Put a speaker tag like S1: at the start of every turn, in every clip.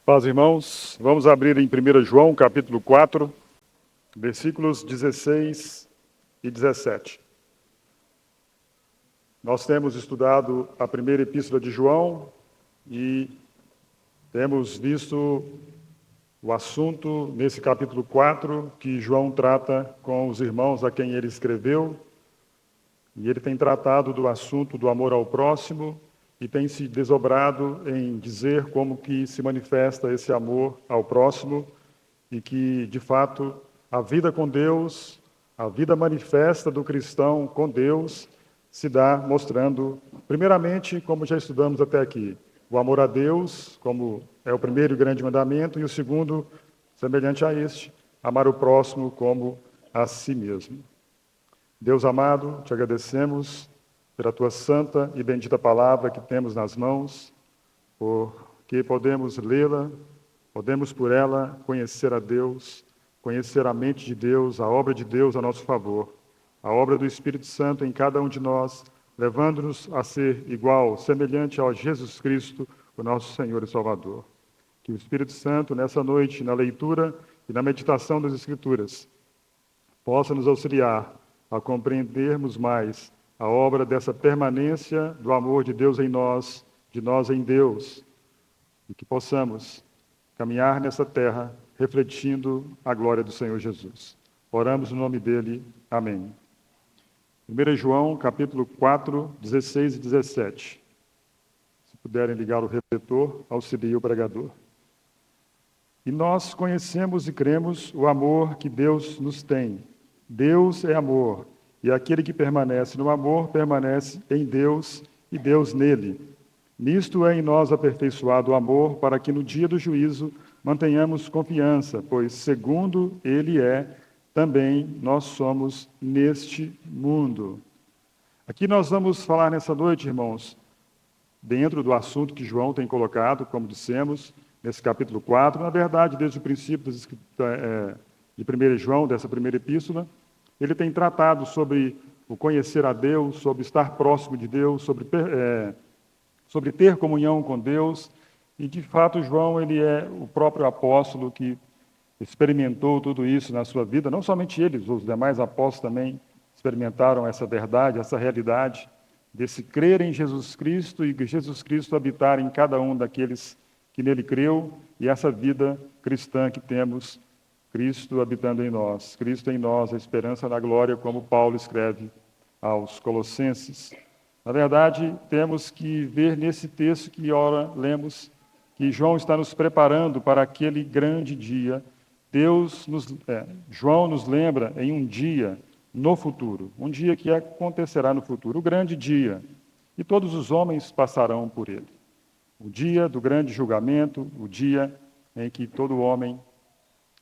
S1: Paz, irmãos, vamos abrir em 1 João, capítulo 4, versículos 16 e 17. Nós temos estudado a primeira epístola de João e temos visto o assunto nesse capítulo 4 que João trata com os irmãos a quem ele escreveu. E ele tem tratado do assunto do amor ao próximo e tem se desdobrado em dizer como que se manifesta esse amor ao próximo e que, de fato, a vida com Deus, a vida manifesta do cristão com Deus, se dá mostrando, primeiramente, como já estudamos até aqui, o amor a Deus, como é o primeiro e grande mandamento, e o segundo, semelhante a este, amar o próximo como a si mesmo. Deus amado, te agradecemos pela tua santa e bendita palavra que temos nas mãos, porque podemos lê-la, podemos por ela conhecer a Deus, conhecer a mente de Deus, a obra de Deus a nosso favor, a obra do Espírito Santo em cada um de nós, levando-nos a ser igual, semelhante ao Jesus Cristo, o nosso Senhor e Salvador. Que o Espírito Santo, nessa noite, na leitura e na meditação das Escrituras, possa nos auxiliar a compreendermos mais a obra dessa permanência do amor de Deus em nós, de nós em Deus, e que possamos caminhar nessa terra refletindo a glória do Senhor Jesus. Oramos no nome dele. Amém. 1 João, capítulo 4, 16 e 17. Se puderem ligar o refletor, auxilie o pregador. E nós conhecemos e cremos o amor que Deus nos tem. Deus é amor, e aquele que permanece no amor permanece em Deus e Deus nele. Nisto é em nós aperfeiçoado o amor, para que no dia do juízo mantenhamos confiança, pois segundo ele é, também nós somos neste mundo. Aqui nós vamos falar nessa noite, irmãos, dentro do assunto que João tem colocado, como dissemos, nesse capítulo 4, na verdade, desde o princípio de 1 João, dessa primeira epístola, ele tem tratado sobre o conhecer a Deus, sobre estar próximo de Deus, sobre ter comunhão com Deus. E, de fato, João ele é o próprio apóstolo que experimentou tudo isso na sua vida. Não somente ele, os demais apóstolos também experimentaram essa verdade, essa realidade, desse crer em Jesus Cristo e Jesus Cristo habitar em cada um daqueles que nele creu, e essa vida cristã que temos, Cristo habitando em nós, Cristo em nós, a esperança da glória, como Paulo escreve aos Colossenses. Na verdade, temos que ver nesse texto que ora lemos, que João está nos preparando para aquele grande dia. João nos lembra em um dia no futuro, um dia que acontecerá no futuro, o grande dia, e todos os homens passarão por ele. O dia do grande julgamento, o dia em que todo homem,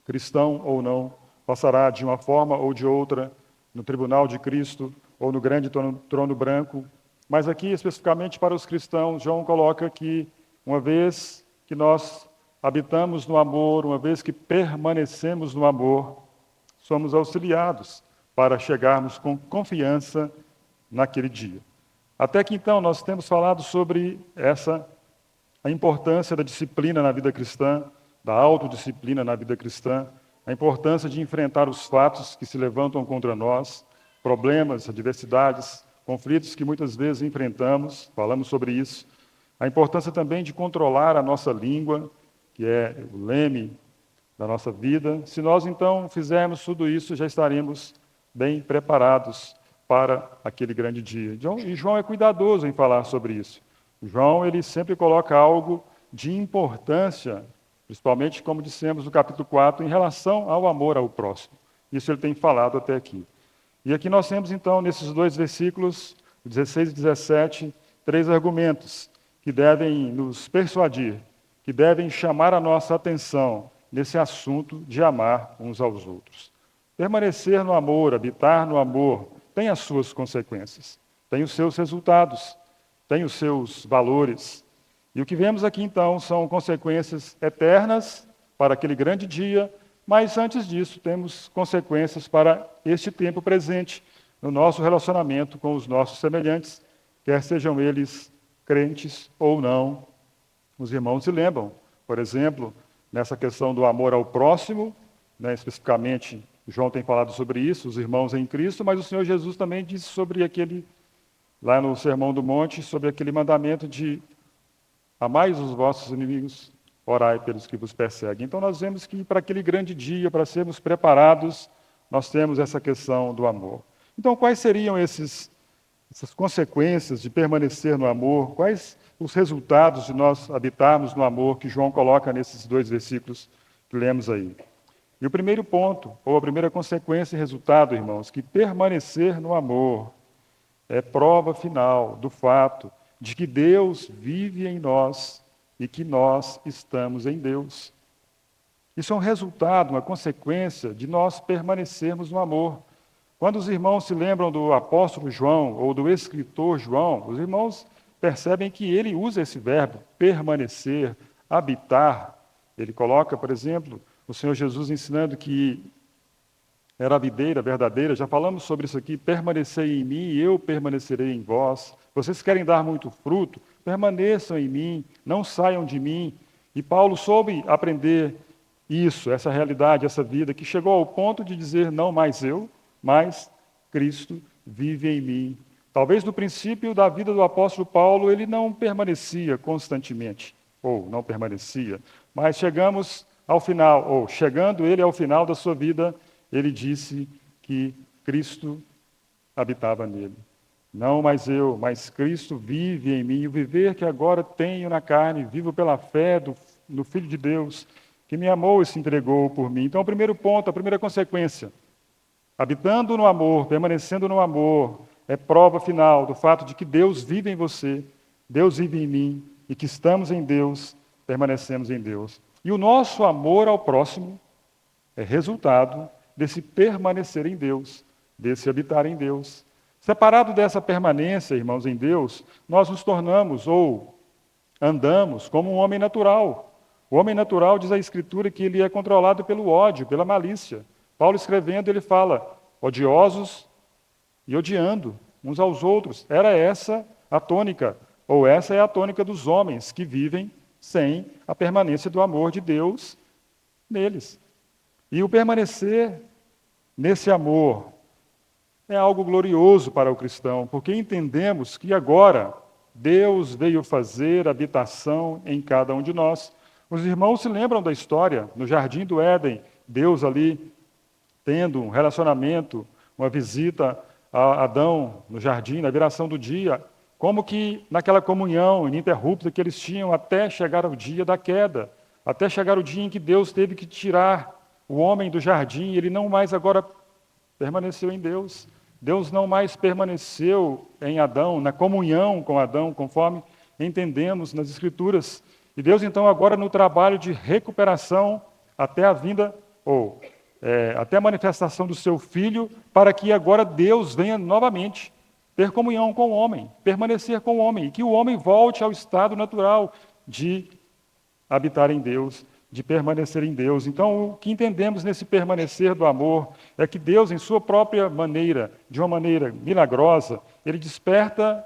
S1: cristão ou não, passará de uma forma ou de outra no tribunal de Cristo ou no grande trono branco. Mas aqui, especificamente para os cristãos, João coloca que uma vez que nós habitamos no amor, uma vez que permanecemos no amor, somos auxiliados para chegarmos com confiança naquele dia. Até que então nós temos falado sobre a importância da disciplina na vida cristã, da autodisciplina na vida cristã, a importância de enfrentar os fatos que se levantam contra nós, problemas, adversidades, conflitos que muitas vezes enfrentamos, falamos sobre isso, a importância também de controlar a nossa língua, que é o leme da nossa vida. Se nós então fizermos tudo isso, já estaremos bem preparados para aquele grande dia. E João é cuidadoso em falar sobre isso. João, ele sempre coloca algo de importância, principalmente, como dissemos no capítulo 4, em relação ao amor ao próximo. Isso ele tem falado até aqui. E aqui nós temos, então, nesses dois versículos, 16 e 17, 3 argumentos que devem nos persuadir, que devem chamar a nossa atenção nesse assunto de amar uns aos outros. Permanecer no amor, habitar no amor, tem as suas consequências, tem os seus resultados, tem os seus valores. E o que vemos aqui, então, são consequências eternas para aquele grande dia, mas antes disso temos consequências para este tempo presente, no nosso relacionamento com os nossos semelhantes, quer sejam eles crentes ou não. Os irmãos se lembram por exemplo, nessa questão do amor ao próximo, né, especificamente, João tem falado sobre isso, os irmãos em Cristo, mas o Senhor Jesus também disse sobre aquele, lá no Sermão do Monte, sobre aquele mandamento de amais os vossos inimigos, orai pelos que vos perseguem. Então nós vemos que para aquele grande dia, para sermos preparados, nós temos essa questão do amor. Então quais seriam essas consequências de permanecer no amor? Quais os resultados de nós habitarmos no amor que João coloca nesses 2 versículos que lemos aí? E o primeiro ponto, ou a primeira consequência e resultado, irmãos, que permanecer no amor é prova final do fato de que Deus vive em nós e que nós estamos em Deus. Isso é um resultado, uma consequência de nós permanecermos no amor. Quando os irmãos se lembram do apóstolo João ou do escritor João, os irmãos percebem que ele usa esse verbo, permanecer, habitar. Ele coloca, por exemplo, o Senhor Jesus ensinando que era a videira verdadeira, já falamos sobre isso aqui, permanecei em mim e eu permanecerei em vós. Vocês querem dar muito fruto? Permaneçam em mim, não saiam de mim. E Paulo soube aprender isso, essa realidade, essa vida, que chegou ao ponto de dizer, não mais eu, mas Cristo vive em mim. Talvez no princípio da vida do apóstolo Paulo ele não permanecia constantemente, ou não permanecia, mas chegamos ao final, ou chegando ele ao final da sua vida, ele disse que Cristo habitava nele. Não mais eu, mas Cristo vive em mim. O viver que agora tenho na carne, vivo pela fé no Filho de Deus, que me amou e se entregou por mim. Então, o primeiro ponto, a primeira consequência, habitando no amor, permanecendo no amor, é prova final do fato de que Deus vive em você, Deus vive em mim, e que estamos em Deus, permanecemos em Deus. E o nosso amor ao próximo é resultado desse permanecer em Deus, desse habitar em Deus. Separado dessa permanência, irmãos, em Deus, nós nos tornamos ou andamos como um homem natural. O homem natural, diz a Escritura, que ele é controlado pelo ódio, pela malícia. Paulo escrevendo, ele fala, odiosos e odiando uns aos outros. Era essa a tônica, ou essa é a tônica dos homens que vivem sem a permanência do amor de Deus neles. E o permanecer nesse amor é algo glorioso para o cristão, porque entendemos que agora Deus veio fazer habitação em cada um de nós. Os irmãos se lembram da história, no Jardim do Éden, Deus ali tendo um relacionamento, uma visita a Adão no jardim, na viração do dia, como que naquela comunhão ininterrupta que eles tinham até chegar ao dia da queda, até chegar o dia em que Deus teve que tirar o homem do jardim, ele não mais agora permaneceu em Deus. Deus não mais permaneceu em Adão, na comunhão com Adão, conforme entendemos nas Escrituras. E Deus, então, agora no trabalho de recuperação até a vinda, até a manifestação do seu Filho, para que agora Deus venha novamente ter comunhão com o homem, permanecer com o homem, e que o homem volte ao estado natural de habitar em Deus, de permanecer em Deus. Então, o que entendemos nesse permanecer do amor é que Deus, em sua própria maneira, de uma maneira milagrosa, ele desperta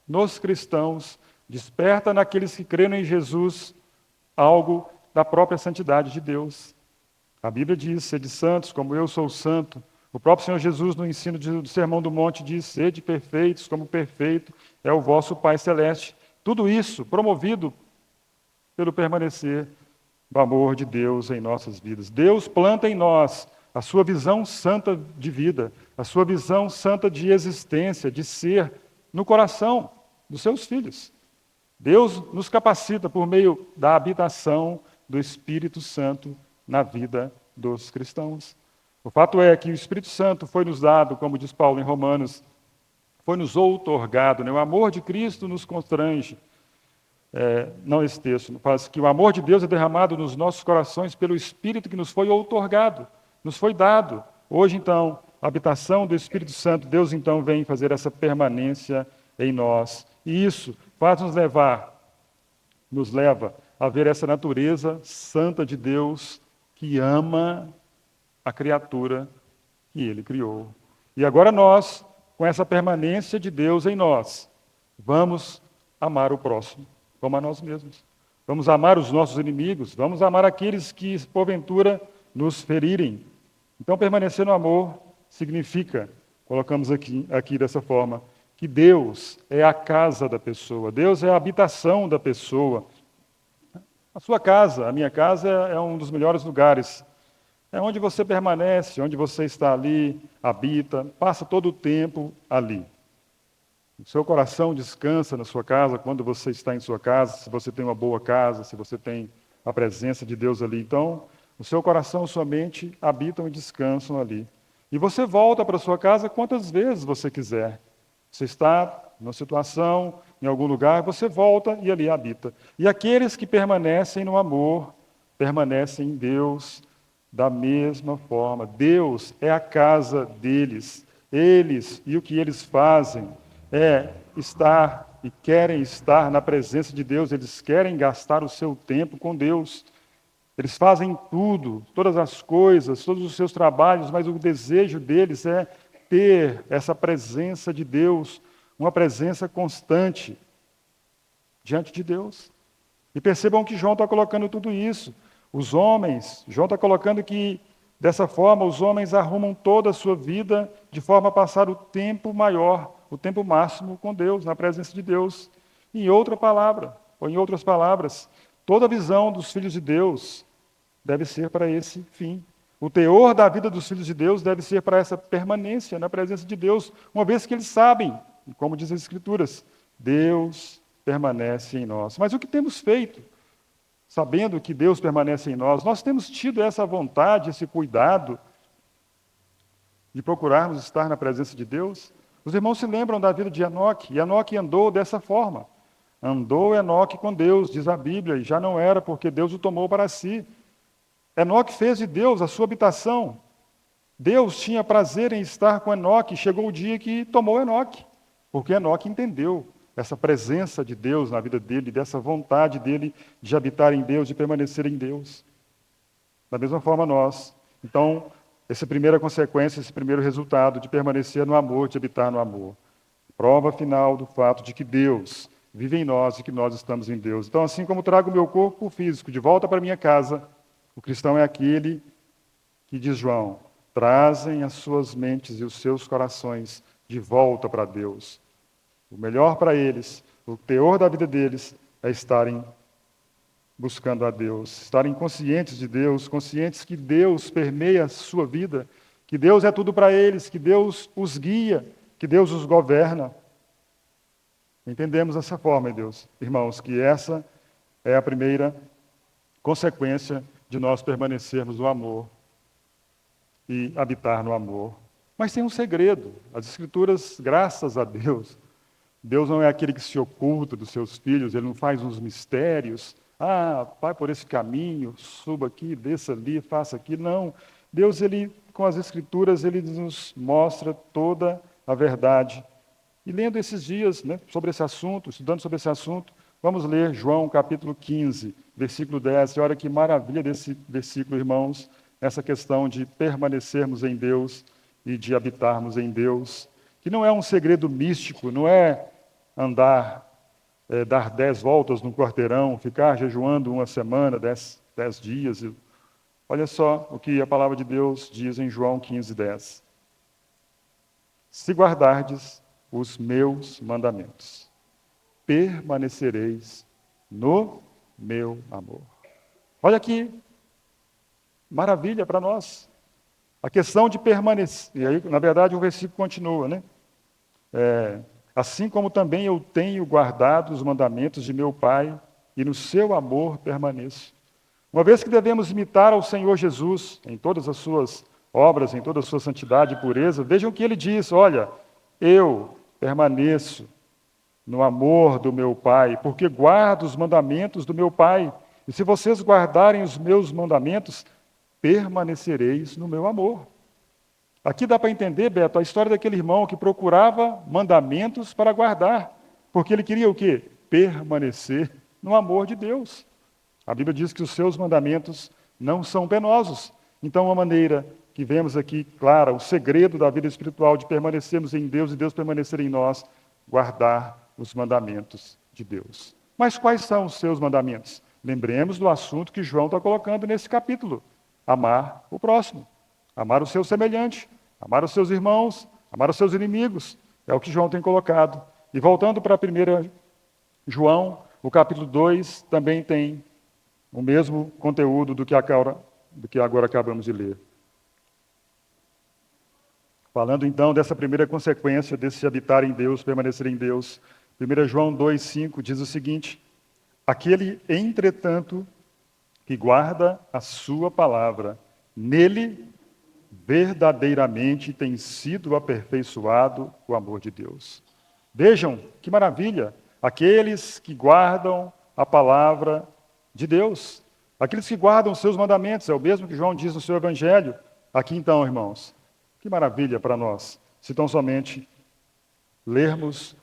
S1: nos cristãos, desperta naqueles que creram em Jesus algo da própria santidade de Deus. A Bíblia diz, sede santos, como eu sou santo. O próprio Senhor Jesus, no ensino do Sermão do Monte, diz, sede perfeitos, como perfeito é o vosso Pai Celeste. Tudo isso promovido pelo permanecer do amor de Deus em nossas vidas. Deus planta em nós a sua visão santa de vida, a sua visão santa de existência, de ser, no coração dos seus filhos. Deus nos capacita por meio da habitação do Espírito Santo na vida dos cristãos. O fato é que o Espírito Santo foi nos dado, como diz Paulo em Romanos, foi nos outorgado, né? O amor de Cristo nos constrange. Não esse texto, mas que o amor de Deus é derramado nos nossos corações pelo Espírito que nos foi outorgado, nos foi dado. Hoje, então, a habitação do Espírito Santo, Deus, então, vem fazer essa permanência em nós. E isso nos leva a ver essa natureza santa de Deus que ama a criatura que Ele criou. E agora nós, com essa permanência de Deus em nós, vamos amar o próximo como a nós mesmos. Vamos amar os nossos inimigos, vamos amar aqueles que, porventura, nos ferirem. Então, permanecer no amor significa, colocamos aqui dessa forma, que Deus é a casa da pessoa, Deus é a habitação da pessoa. A sua casa, a minha casa, é um dos melhores lugares. É onde você permanece, onde você está ali, habita, passa todo o tempo ali. O seu coração descansa na sua casa quando você está em sua casa, se você tem uma boa casa, se você tem a presença de Deus ali. Então, o seu coração e sua mente habitam e descansam ali. E você volta para a sua casa quantas vezes você quiser. Você está numa situação, em algum lugar, você volta e ali habita. E aqueles que permanecem no amor, permanecem em Deus da mesma forma. Deus é a casa deles. Eles e o que eles fazem é estar e querem estar na presença de Deus. Eles querem gastar o seu tempo com Deus. Eles fazem tudo, todas as coisas, todos os seus trabalhos, mas o desejo deles é ter essa presença de Deus, uma presença constante diante de Deus. E percebam que João está colocando tudo isso. Os homens, João está colocando que, dessa forma, os homens arrumam toda a sua vida de forma a passar o tempo maior, o tempo máximo com Deus, na presença de Deus. Em outra palavra, ou em outras palavras, toda a visão dos filhos de Deus deve ser para esse fim. O teor da vida dos filhos de Deus deve ser para essa permanência na presença de Deus, uma vez que eles sabem, como diz as Escrituras, Deus permanece em nós. Mas o que temos feito, sabendo que Deus permanece em nós, nós temos tido essa vontade, esse cuidado de procurarmos estar na presença de Deus? Os irmãos se lembram da vida de Enoque, e Enoque andou dessa forma. Andou Enoque com Deus, diz a Bíblia, e já não era porque Deus o tomou para si. Enoque fez de Deus a sua habitação. Deus tinha prazer em estar com Enoque. Chegou o dia que tomou Enoque, porque Enoque entendeu essa presença de Deus na vida dele, dessa vontade dele de habitar em Deus, de permanecer em Deus. Da mesma forma nós. Então, essa primeira consequência, esse primeiro resultado de permanecer no amor, de habitar no amor. Prova final do fato de que Deus vive em nós e que nós estamos em Deus. Então, assim como trago o meu corpo físico de volta para minha casa, o cristão é aquele que, diz João, trazem as suas mentes e os seus corações de volta para Deus. O melhor para eles, o teor da vida deles, é estarem buscando a Deus, estarem conscientes de Deus, conscientes que Deus permeia a sua vida, que Deus é tudo para eles, que Deus os guia, que Deus os governa. Entendemos dessa forma, Deus, irmãos, que essa é a primeira consequência de nós permanecermos no amor e habitar no amor. Mas tem um segredo. As Escrituras, graças a Deus, Deus não é aquele que se oculta dos seus filhos, Ele não faz uns mistérios. Vai por esse caminho, suba aqui, desça ali, faça aqui. Não. Deus, Ele, com as Escrituras, Ele nos mostra toda a verdade. E lendo esses dias, sobre esse assunto, estudando sobre esse assunto, vamos ler João capítulo 15, versículo 10. E olha que maravilha desse versículo, irmãos, essa questão de permanecermos em Deus e de habitarmos em Deus, que não é um segredo místico, não é dar 10 voltas no quarteirão, ficar jejuando uma semana, 10 dias. Olha só o que a palavra de Deus diz em João 15, 10. Se guardardes os meus mandamentos, permanecereis no meu amor. Olha que maravilha para nós. A questão de permanecer. E aí, na verdade, o versículo continua, assim como também eu tenho guardado os mandamentos de meu Pai, e no seu amor permaneço. Uma vez que devemos imitar ao Senhor Jesus em todas as suas obras, em toda a sua santidade e pureza, vejam que ele diz, olha, eu permaneço no amor do meu Pai, porque guardo os mandamentos do meu Pai. E se vocês guardarem os meus mandamentos, permanecereis no meu amor. Aqui dá para entender, Beto, a história daquele irmão que procurava mandamentos para guardar, porque ele queria o quê? Permanecer no amor de Deus. A Bíblia diz que os seus mandamentos não são penosos. Então, uma maneira que vemos aqui, clara, o segredo da vida espiritual de permanecermos em Deus e Deus permanecer em nós, guardar os mandamentos de Deus. Mas quais são os seus mandamentos? lembremos do assunto que João está colocando nesse capítulo: amar o próximo, amar o seu semelhante, amar os seus irmãos, amar os seus inimigos. É o que João tem colocado. E voltando para a 1 João, o capítulo 2 também tem o mesmo conteúdo do que agora acabamos de ler. Falando então dessa primeira consequência desse habitar em Deus, permanecer em Deus, 1 João 2,5 diz o seguinte: aquele, entretanto, que guarda a sua palavra, nele verdadeiramente tem sido aperfeiçoado o amor de Deus. Vejam que maravilha! Aqueles que guardam a palavra de Deus, aqueles que guardam os seus mandamentos, é o mesmo que João diz no seu evangelho. Aqui então, irmãos, que maravilha para nós, se tão somente lermos,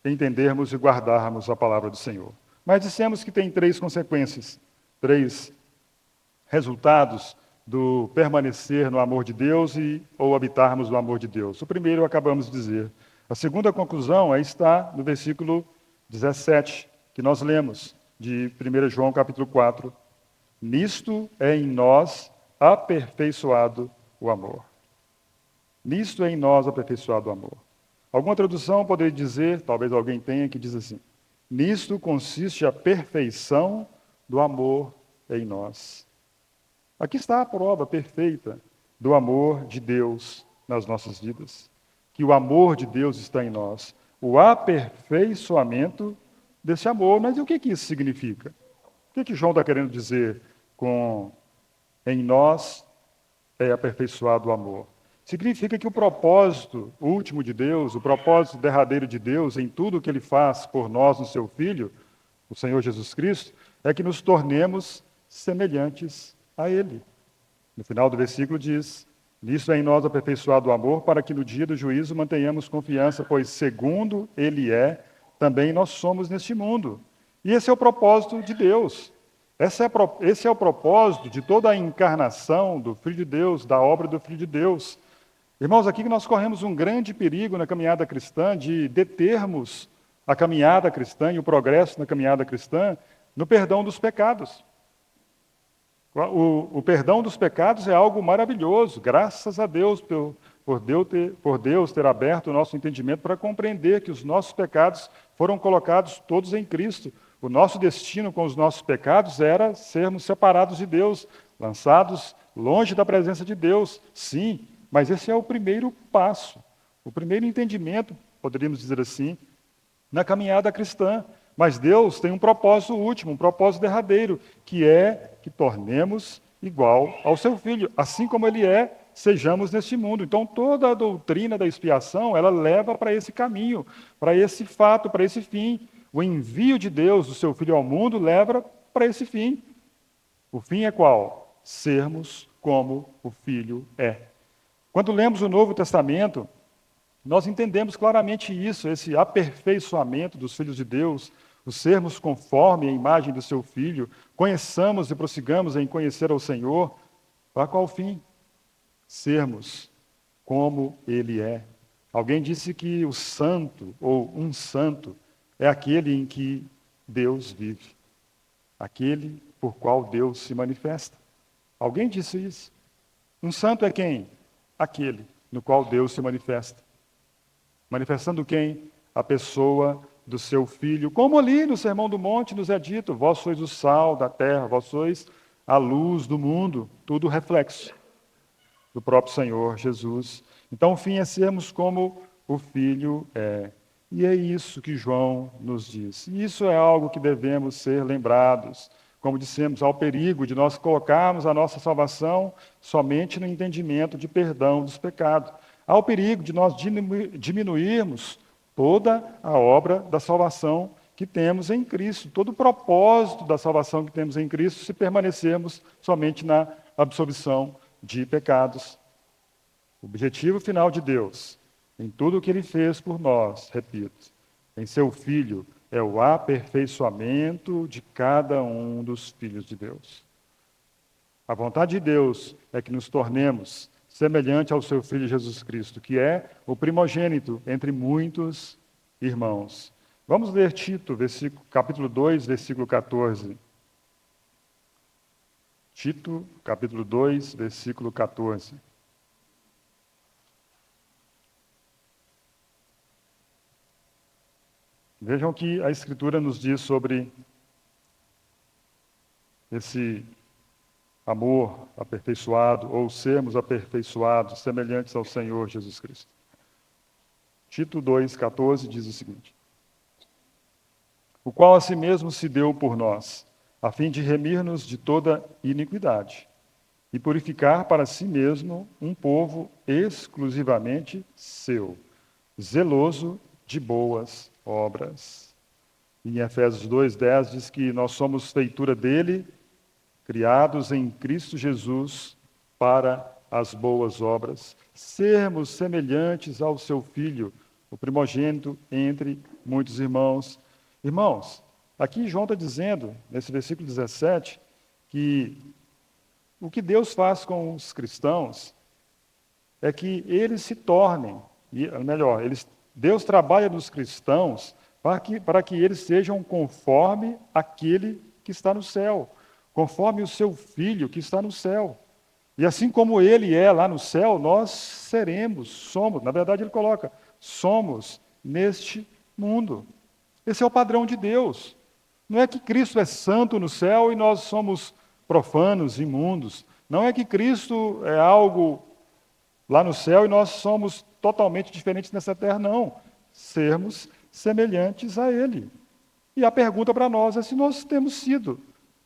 S1: entendermos e guardarmos a palavra do Senhor. Mas dissemos que tem 3 consequências, 3 resultados do permanecer no amor de Deus ou habitarmos no amor de Deus. O primeiro acabamos de dizer. A segunda conclusão está no versículo 17, que nós lemos, de 1 João capítulo 4. Nisto é em nós aperfeiçoado o amor. Nisto é em nós aperfeiçoado o amor. Alguma tradução poderia dizer, talvez alguém tenha, que diz assim: nisto consiste a perfeição do amor em nós. Aqui está a prova perfeita do amor de Deus nas nossas vidas. Que o amor de Deus está em nós. O aperfeiçoamento desse amor. Mas o que isso significa? O que João está querendo dizer com em nós é aperfeiçoado o amor? Significa que o propósito último de Deus, o propósito derradeiro de Deus em tudo o que Ele faz por nós no Seu Filho, o Senhor Jesus Cristo, é que nos tornemos semelhantes a Ele. No final do versículo diz: nisso é em nós aperfeiçoado o amor, para que no dia do juízo mantenhamos confiança, pois segundo Ele é, também nós somos neste mundo. E esse é o propósito de Deus. Esse é o propósito de toda a encarnação do Filho de Deus, da obra do Filho de Deus. Irmãos, aqui nós corremos um grande perigo na caminhada cristã de determos a caminhada cristã e o progresso na caminhada cristã no perdão dos pecados. O perdão dos pecados é algo maravilhoso, graças a Deus por Deus ter aberto o nosso entendimento para compreender que os nossos pecados foram colocados todos em Cristo. O nosso destino com os nossos pecados era sermos separados de Deus, lançados longe da presença de Deus. Sim, mas esse é o primeiro passo, o primeiro entendimento, poderíamos dizer assim, na caminhada cristã. Mas Deus tem um propósito último, um propósito derradeiro, que é que tornemos igual ao seu Filho. Assim como Ele é, sejamos neste mundo. Então, toda a doutrina da expiação, ela leva para esse caminho, para esse fato, para esse fim. O envio de Deus, do seu Filho ao mundo, leva para esse fim. O fim é qual? Sermos como o Filho é. Quando lemos o Novo Testamento, nós entendemos claramente isso, esse aperfeiçoamento dos filhos de Deus, o sermos conforme a imagem do seu Filho, conheçamos e prossigamos em conhecer ao Senhor, para qual fim? Sermos como Ele é. Alguém disse que o santo, ou um santo, é aquele em que Deus vive, aquele por qual Deus se manifesta. Alguém disse isso. Um santo é quem? Aquele no qual Deus se manifesta. Manifestando quem? A pessoa do seu Filho. Como ali no Sermão do Monte nos é dito: vós sois o sal da terra, vós sois a luz do mundo. Tudo reflexo do próprio Senhor Jesus. Então o fim é sermos como o Filho é. E é isso que João nos diz. E isso é algo que devemos ser lembrados. Como dissemos, há o perigo de nós colocarmos a nossa salvação somente no entendimento de perdão dos pecados. Há o perigo de nós diminuirmos toda a obra da salvação que temos em Cristo, todo o propósito da salvação que temos em Cristo, se permanecermos somente na absolvição de pecados. O objetivo final de Deus, em tudo o que Ele fez por nós, repito, em seu Filho, é o aperfeiçoamento de cada um dos filhos de Deus. A vontade de Deus é que nos tornemos semelhante ao seu Filho Jesus Cristo, que é o primogênito entre muitos irmãos. Vamos ler Tito, capítulo 2, versículo 14. Tito, capítulo 2, versículo 14. Vejam o que a Escritura nos diz sobre esse amor aperfeiçoado, ou sermos aperfeiçoados, semelhantes ao Senhor Jesus Cristo. Tito 2,14 diz o seguinte: o qual a si mesmo se deu por nós, a fim de remir-nos de toda iniquidade, e purificar para si mesmo um povo exclusivamente seu, zeloso de boas obras. Em Efésios 2,10 diz que nós somos feitura dele, criados em Cristo Jesus para as boas obras, sermos semelhantes ao seu Filho, o primogênito entre muitos irmãos. Irmãos, aqui João está dizendo, nesse versículo 17, que o que Deus faz com os cristãos é que eles se tornem, melhor, Deus trabalha nos cristãos para que eles sejam conforme aquele que está no céu, conforme o seu Filho que está no céu. E assim como ele é lá no céu, nós somos, na verdade ele coloca, somos neste mundo. Esse é o padrão de Deus. Não é que Cristo é santo no céu e nós somos profanos, imundos. Não é que Cristo é algo lá no céu e nós somos totalmente diferentes nessa terra, não. Sermos semelhantes a Ele. E a pergunta para nós é se nós temos sido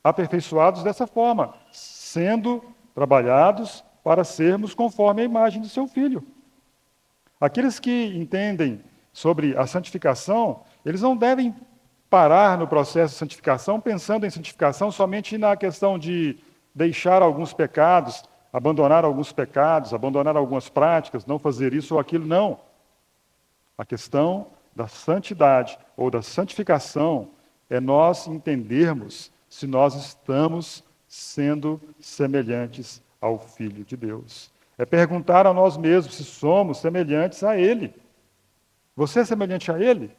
S1: aperfeiçoados dessa forma, sendo trabalhados para sermos conforme a imagem do seu Filho. Aqueles que entendem sobre a santificação, eles não devem parar no processo de santificação pensando em santificação somente na questão de deixar alguns pecados, abandonar alguns pecados, abandonar algumas práticas, não fazer isso ou aquilo, não. A questão da santidade ou da santificação é nós entendermos se nós estamos sendo semelhantes ao Filho de Deus. É perguntar a nós mesmos se somos semelhantes a Ele. Você é semelhante a Ele?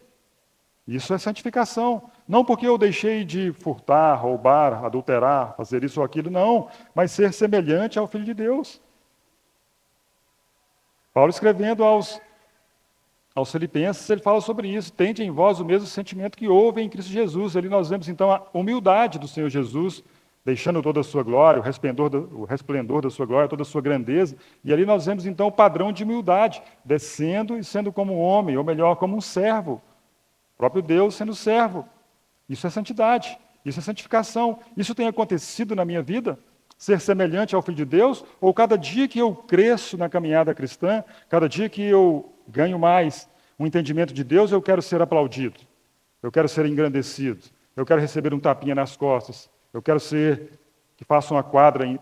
S1: Isso é santificação. Não porque eu deixei de furtar, roubar, adulterar, fazer isso ou aquilo, não. Mas ser semelhante ao Filho de Deus. Paulo escrevendo aos Filipenses, ele fala sobre isso. Tende em vós o mesmo sentimento que houve em Cristo Jesus. Ali nós vemos então a humildade do Senhor Jesus, deixando toda a sua glória, o resplendor da sua glória, toda a sua grandeza. E ali nós vemos então o padrão de humildade, descendo e sendo como um homem, ou melhor, como um servo. O próprio Deus sendo servo. Isso é santidade, isso é santificação. Isso tem acontecido na minha vida? Ser semelhante ao Filho de Deus? Ou cada dia que eu cresço na caminhada cristã, cada dia que eu ganho mais um entendimento de Deus, eu quero ser aplaudido, eu quero ser engrandecido, eu quero receber um tapinha nas costas, eu quero ser que faça uma quadra,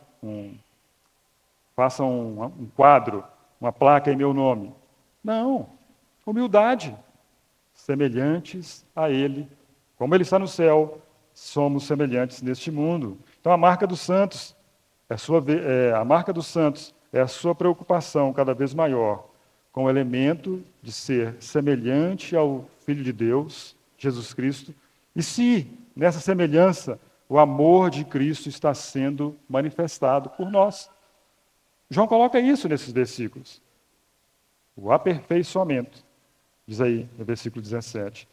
S1: faça um quadro, uma placa em meu nome. Não, humildade. Semelhantes a Ele. Como Ele está no céu, somos semelhantes neste mundo. Então a marca dos santos, a marca dos santos é a sua preocupação cada vez maior com o elemento de ser semelhante ao Filho de Deus, Jesus Cristo, e se nessa semelhança o amor de Cristo está sendo manifestado por nós. João coloca isso nesses versículos. O aperfeiçoamento. Diz aí no versículo 17.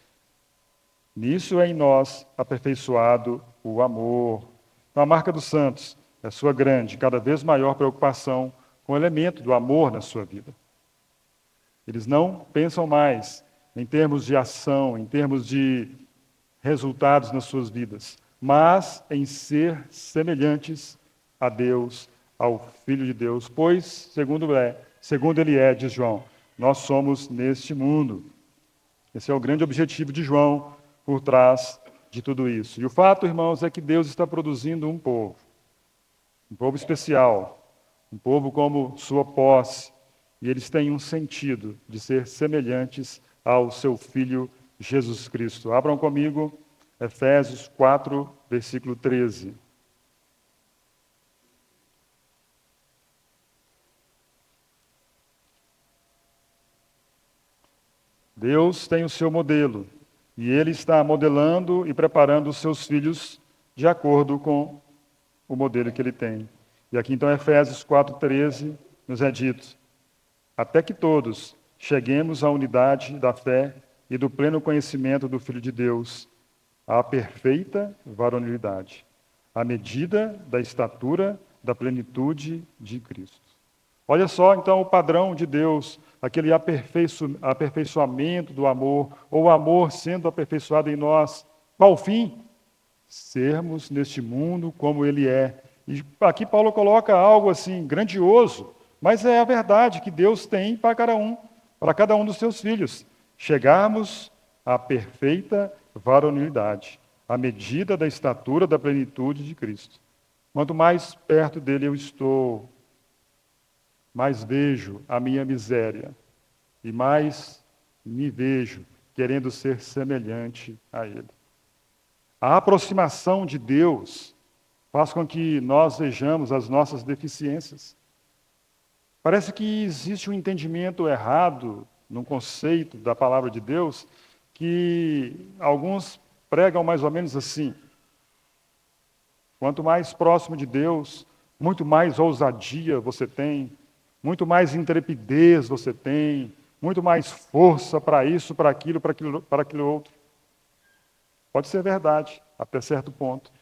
S1: Nisso é em nós aperfeiçoado o amor. Então, a marca dos santos é a sua grande, cada vez maior preocupação com o elemento do amor na sua vida. Eles não pensam mais em termos de ação, em termos de resultados nas suas vidas, mas em ser semelhantes a Deus, ao Filho de Deus, pois, segundo ele é, diz João, nós somos neste mundo. Esse é o grande objetivo de João por trás de tudo isso. E o fato, irmãos, é que Deus está produzindo um povo especial, um povo como sua posse, e eles têm um sentido de ser semelhantes ao seu Filho Jesus Cristo. Abram comigo Efésios 4, versículo 13. Deus tem o seu modelo, e Ele está modelando e preparando os seus filhos de acordo com o modelo que ele tem. E aqui então Efésios 4:13 nos é dito: até que todos cheguemos à unidade da fé e do pleno conhecimento do Filho de Deus, à perfeita varonilidade, à medida da estatura da plenitude de Cristo. Olha só, então, o padrão de Deus, aquele aperfeiçoamento do amor, ou o amor sendo aperfeiçoado em nós. Qual o fim? Sermos neste mundo como Ele é. E aqui Paulo coloca algo assim, grandioso, mas é a verdade que Deus tem para cada um dos seus filhos. Chegarmos à perfeita varonilidade, à medida da estatura da plenitude de Cristo. Quanto mais perto dele eu estou, mais vejo a minha miséria e mais me vejo querendo ser semelhante a Ele. A aproximação de Deus faz com que nós vejamos as nossas deficiências. Parece que existe um entendimento errado no conceito da palavra de Deus, que alguns pregam mais ou menos assim: quanto mais próximo de Deus, muito mais ousadia você tem, muito mais intrepidez você tem, muito mais força para isso, para aquilo outro. Pode ser verdade, até certo ponto.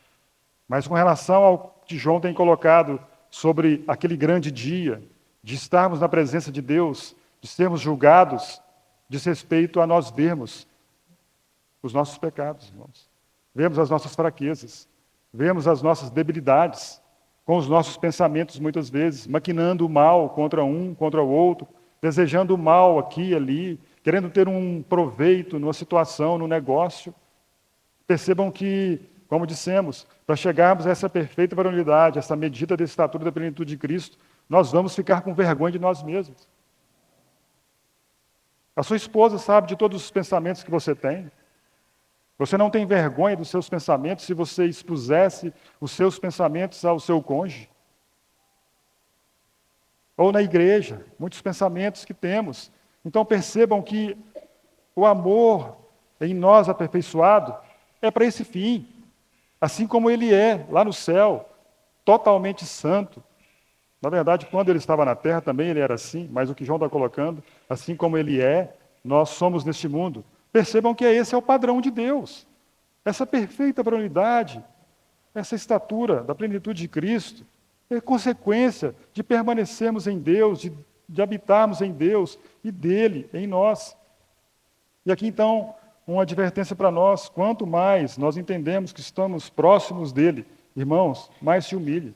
S1: Mas com relação ao que João tem colocado sobre aquele grande dia, de estarmos na presença de Deus, de sermos julgados, diz respeito a nós vermos os nossos pecados, irmãos. Vemos as nossas fraquezas, vemos as nossas debilidades, com os nossos pensamentos muitas vezes, maquinando o mal contra um, contra o outro, desejando o mal aqui e ali, querendo ter um proveito numa situação, no negócio. Percebam que, como dissemos, para chegarmos a essa perfeita varonilidade, essa medida da estatura da plenitude de Cristo, nós vamos ficar com vergonha de nós mesmos. A sua esposa sabe de todos os pensamentos que você tem. Você não tem vergonha dos seus pensamentos se você expusesse os seus pensamentos ao seu cônjuge. Ou na igreja, muitos pensamentos que temos. Então percebam que o amor em nós aperfeiçoado é para esse fim. Assim como ele é lá no céu, totalmente santo. Na verdade, quando ele estava na terra também ele era assim, mas o que João está colocando, assim como ele é, nós somos neste mundo. Percebam que esse é o padrão de Deus. Essa perfeita varonilidade, essa estatura da plenitude de Cristo, é consequência de permanecermos em Deus, de habitarmos em Deus e dele em nós. E aqui então, uma advertência para nós: quanto mais nós entendemos que estamos próximos dele, irmãos, mais se humilhe,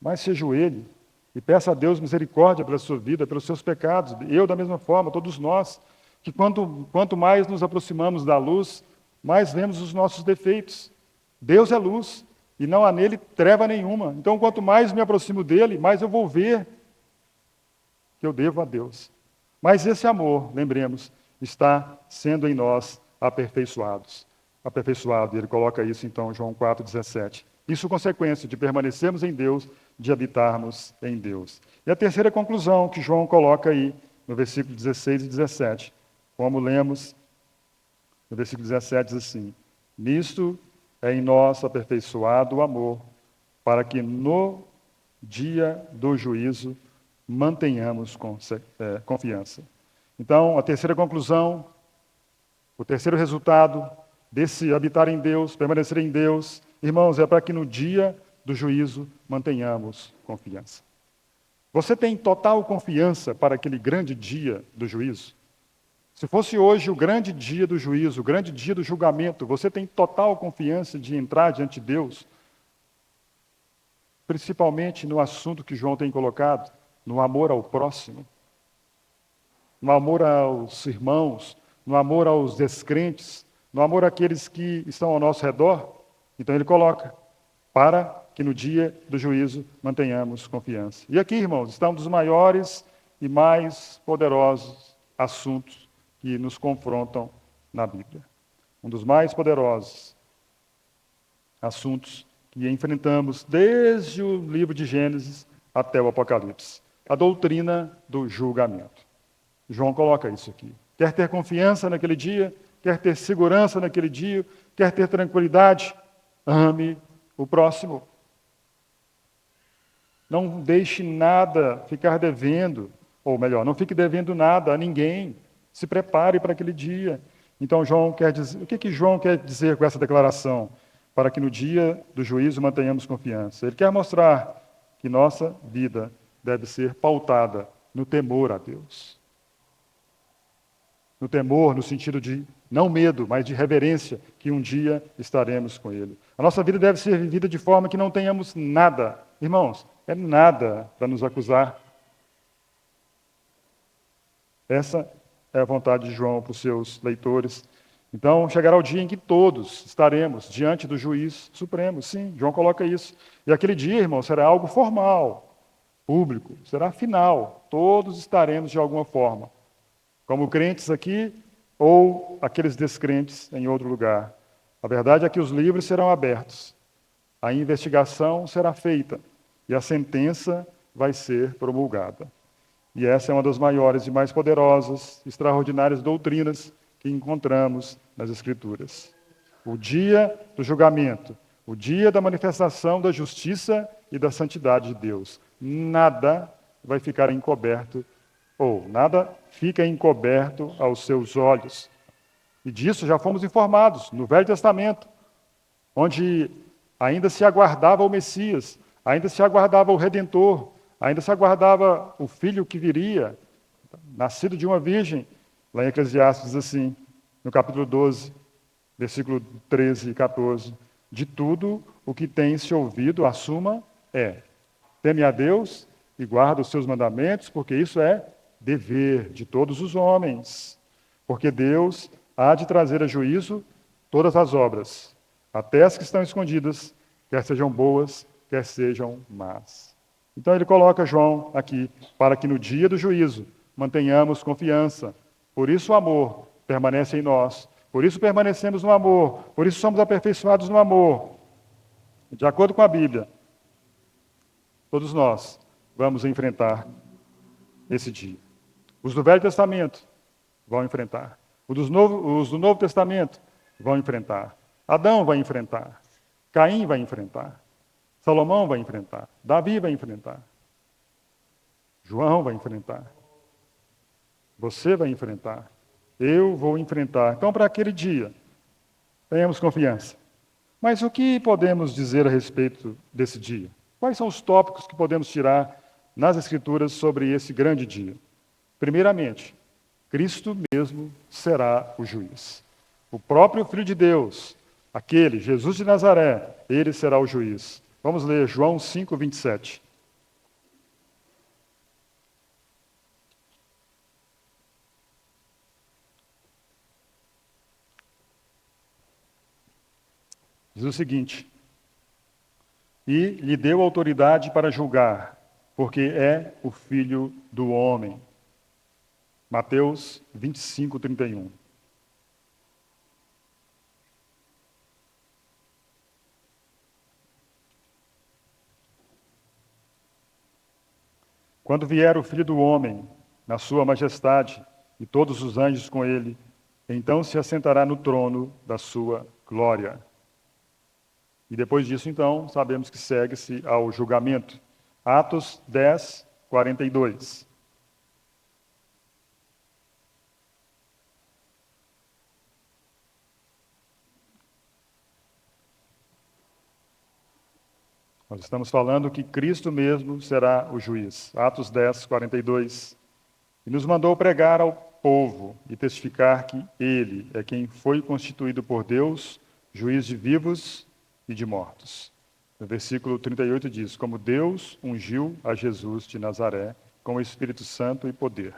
S1: mais se ajoelhe e peça a Deus misericórdia pela sua vida, pelos seus pecados. Eu, da mesma forma, todos nós, que quanto mais nos aproximamos da luz, mais vemos os nossos defeitos. Deus é luz, e não há nele treva nenhuma. Então, quanto mais me aproximo dele, mais eu vou ver que eu devo a Deus. Mas esse amor, lembremos, está sendo em nós aperfeiçoado. Ele coloca isso, então, em João 4,17. Isso consequência de permanecermos em Deus, de habitarmos em Deus. E a terceira conclusão que João coloca aí, no versículo 16 e 17, como lemos, no versículo 17 diz assim: nisto é em nós aperfeiçoado o amor, para que no dia do juízo mantenhamos confiança. Então, a terceira conclusão, o terceiro resultado desse habitar em Deus, permanecer em Deus, irmãos, é para que no dia do juízo mantenhamos confiança. Você tem total confiança para aquele grande dia do juízo? Se fosse hoje o grande dia do juízo, o grande dia do julgamento, você tem total confiança de entrar diante de Deus? Principalmente no assunto que João tem colocado, no amor ao próximo, no amor aos irmãos, no amor aos descrentes, no amor àqueles que estão ao nosso redor. Então ele coloca, para que no dia do juízo mantenhamos confiança. E aqui, irmãos, está um dos maiores e mais poderosos assuntos que nos confrontam na Bíblia. Um dos mais poderosos assuntos que enfrentamos desde o livro de Gênesis até o Apocalipse. A doutrina do julgamento. João coloca isso aqui. Quer ter confiança naquele dia? Quer ter segurança naquele dia? Quer ter tranquilidade? Ame o próximo. Não deixe nada ficar devendo, ou melhor, não fique devendo nada a ninguém. Se prepare para aquele dia. Então, João quer dizer, o que João quer dizer com essa declaração? Para que no dia do juízo mantenhamos confiança. Ele quer mostrar que nossa vida deve ser pautada no temor a Deus. No temor, no sentido de não medo, mas de reverência, que um dia estaremos com Ele. A nossa vida deve ser vivida de forma que não tenhamos nada. Irmãos, é nada para nos acusar. Essa é a vontade de João para os seus leitores. Então, chegará o dia em que todos estaremos diante do juiz supremo. Sim, João coloca isso. E aquele dia, irmão, será algo formal, público, será final. Todos estaremos de alguma forma, como crentes aqui ou aqueles descrentes em outro lugar. A verdade é que os livros serão abertos, a investigação será feita e a sentença vai ser promulgada. E essa é uma das maiores e mais poderosas, extraordinárias doutrinas que encontramos nas Escrituras. O dia do julgamento, o dia da manifestação da justiça e da santidade de Deus. Nada vai ficar encoberto, ou nada fica encoberto aos seus olhos. E disso já fomos informados no Velho Testamento, onde ainda se aguardava o Messias, ainda se aguardava o Redentor, ainda se aguardava o Filho que viria, nascido de uma virgem. Lá em Eclesiastes diz assim, no capítulo 12, versículo 13 e 14, de tudo o que tem se ouvido, a suma é, teme a Deus e guarda os seus mandamentos, porque isso é dever de todos os homens. Porque Deus há de trazer a juízo todas as obras, até as que estão escondidas, quer sejam boas, quer sejam más. Então ele coloca João aqui, para que no dia do juízo mantenhamos confiança. Por isso o amor permanece em nós. Por isso permanecemos no amor. Por isso somos aperfeiçoados no amor. De acordo com a Bíblia, todos nós vamos enfrentar esse dia. Os do Velho Testamento vão enfrentar. Os do Novo Testamento vão enfrentar. Adão vai enfrentar. Caim vai enfrentar. Salomão vai enfrentar. Davi vai enfrentar. João vai enfrentar. Você vai enfrentar. Eu vou enfrentar. Então, para aquele dia, tenhamos confiança. Mas o que podemos dizer a respeito desse dia? Quais são os tópicos que podemos tirar nas Escrituras sobre esse grande dia? Primeiramente, Cristo mesmo será o juiz. O próprio Filho de Deus, aquele, Jesus de Nazaré, ele será o juiz. Vamos ler João 5, 27. Diz o seguinte, e lhe deu autoridade para julgar, porque é o Filho do homem. Mateus 25, 31. Quando vier o Filho do homem, na sua majestade, e todos os anjos com ele, então se assentará no trono da sua glória. E depois disso, então, sabemos que segue-se ao julgamento. Atos 10, 42. Nós estamos falando que Cristo mesmo será o juiz. Atos 10, 42. E nos mandou pregar ao povo e testificar que Ele é quem foi constituído por Deus, juiz de vivos e de mortos. No versículo 38 diz, como Deus ungiu a Jesus de Nazaré com o Espírito Santo e poder.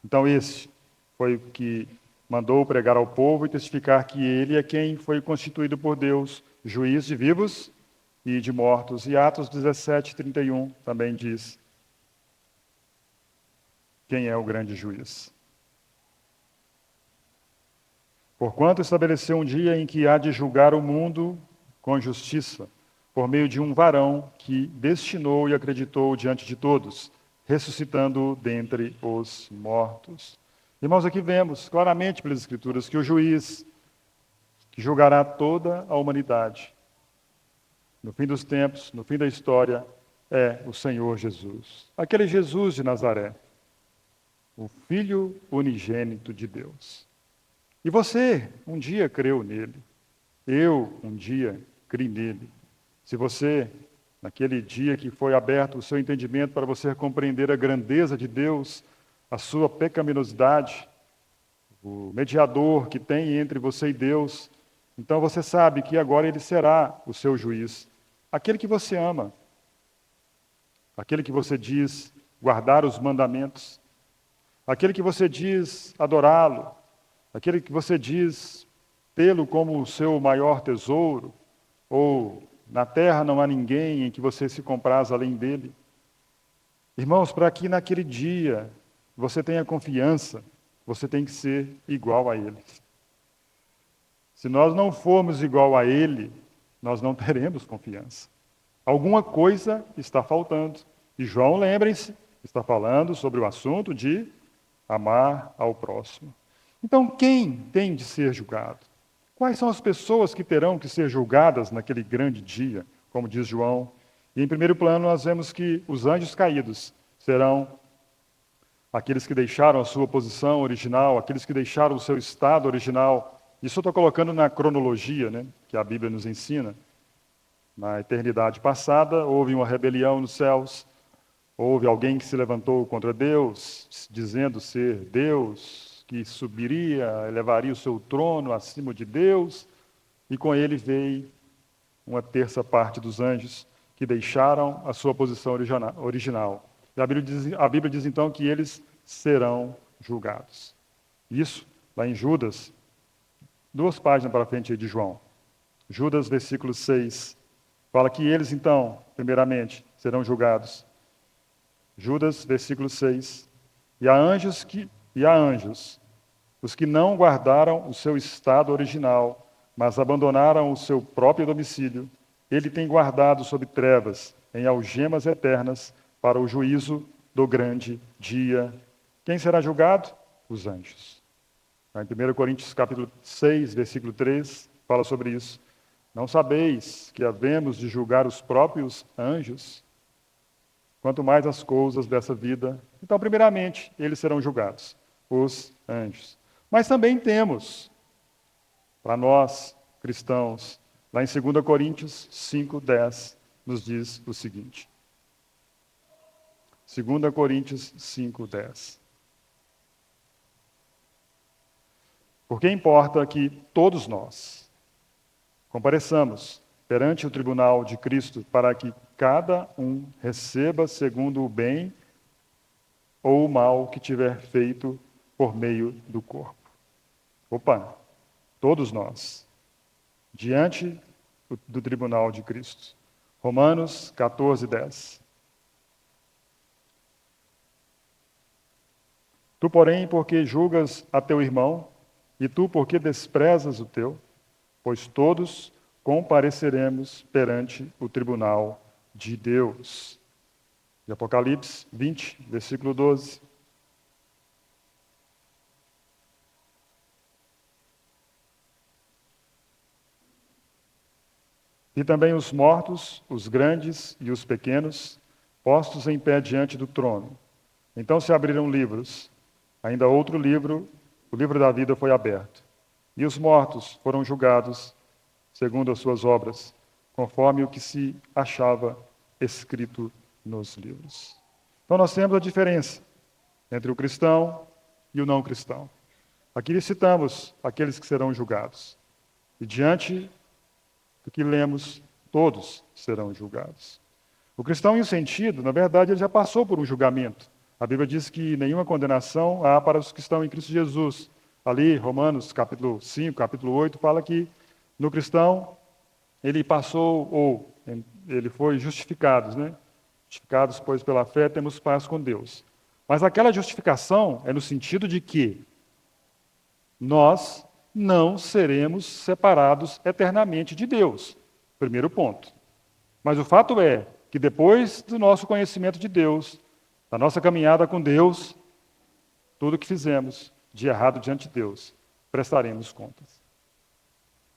S1: Então esse foi o que mandou pregar ao povo e testificar que Ele é quem foi constituído por Deus, juiz de vivos e de mortos. E Atos 17, 31 também diz quem é o grande juiz. Porquanto estabeleceu um dia em que há de julgar o mundo com justiça, por meio de um varão que destinou e acreditou diante de todos, ressuscitando dentre os mortos. Irmãos, aqui vemos claramente pelas Escrituras que o juiz que julgará toda a humanidade, no fim dos tempos, no fim da história, é o Senhor Jesus. Aquele Jesus de Nazaré, o Filho unigênito de Deus. E você um dia creu nele. Eu um dia criei nele. Se você, naquele dia que foi aberto o seu entendimento para você compreender a grandeza de Deus, a sua pecaminosidade, o mediador que tem entre você e Deus, então você sabe que agora ele será o seu juiz. Aquele que você ama, aquele que você diz guardar os mandamentos, aquele que você diz adorá-lo, aquele que você diz tê-lo como o seu maior tesouro, ou na terra não há ninguém em que você se compraz além dele. Irmãos, para que naquele dia você tenha confiança, você tem que ser igual a ele. Se nós não formos igual a ele, nós não teremos confiança. Alguma coisa está faltando. E João, lembrem-se, está falando sobre o assunto de amar ao próximo. Então, quem tem de ser julgado? Quais são as pessoas que terão que ser julgadas naquele grande dia, como diz João? E em primeiro plano, nós vemos que os anjos caídos serão aqueles que deixaram a sua posição original, aqueles que deixaram o seu estado original. Isso eu estou colocando na cronologia, né, que a Bíblia nos ensina. Na eternidade passada, houve uma rebelião nos céus, houve alguém que se levantou contra Deus, dizendo ser Deus, que subiria, elevaria o seu trono acima de Deus, e com ele veio uma terça parte dos anjos que deixaram a sua posição original. E a Bíblia diz então que eles serão julgados. Isso, lá em Judas, 2 páginas para frente de João. Judas, versículo 6, fala que eles então, primeiramente, serão julgados. Judas, versículo 6. E há anjos, os que não guardaram o seu estado original, mas abandonaram o seu próprio domicílio, ele tem guardado sob trevas, em algemas eternas, para o juízo do grande dia. Quem será julgado? Os anjos. Em 1 Coríntios capítulo 6, versículo 3, fala sobre isso. Não sabeis que havemos de julgar os próprios anjos? Quanto mais as coisas dessa vida. Então, primeiramente, eles serão julgados, os anjos. Mas também temos, para nós, cristãos, lá em 2 Coríntios 5, 10, nos diz o seguinte. 2 Coríntios 5, 10. Porque importa que todos nós compareçamos perante o tribunal de Cristo para que cada um receba segundo o bem ou o mal que tiver feito por meio do corpo. Opa, todos nós, diante do tribunal de Cristo. Romanos 14, 10. Tu, porém, porque julgas a teu irmão, e tu, porque desprezas o teu, pois todos compareceremos perante o tribunal de Deus. De Apocalipse 20, versículo 12. E também os mortos, os grandes e os pequenos, postos em pé diante do trono. Então se abriram livros. Ainda outro livro, o livro da vida, foi aberto. E os mortos foram julgados segundo as suas obras, conforme o que se achava escrito nos livros. Então nós temos a diferença entre o cristão e o não cristão. Aqui citamos aqueles que serão julgados. E diante do que lemos, todos serão julgados. O cristão, em sentido, na verdade, ele já passou por um julgamento. A Bíblia diz que nenhuma condenação há para os que estão em Cristo Jesus. Ali, Romanos, capítulo 5, capítulo 8, fala que no cristão, ele passou, ou ele foi justificado, né? Justificados, pois, pela fé, temos paz com Deus. Mas aquela justificação é no sentido de que nós não seremos separados eternamente de Deus. Primeiro ponto. Mas o fato é que depois do nosso conhecimento de Deus, da nossa caminhada com Deus, tudo que fizemos de errado diante de Deus, prestaremos contas.